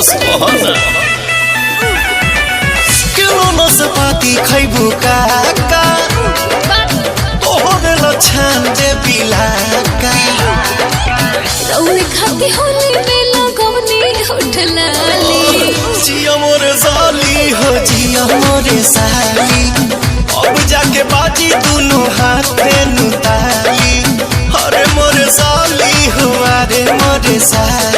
सोहना kilo नसपाती खैबू काका तोहरे लछान दे बिलाका रौनी खाती होली में लगवनी होठलाली जिया मोरे साली हो जिया मोरे साली अब जाके बाजी दोनों हाथे नुताली अरे मोरे साली हो अरे मोरे साली।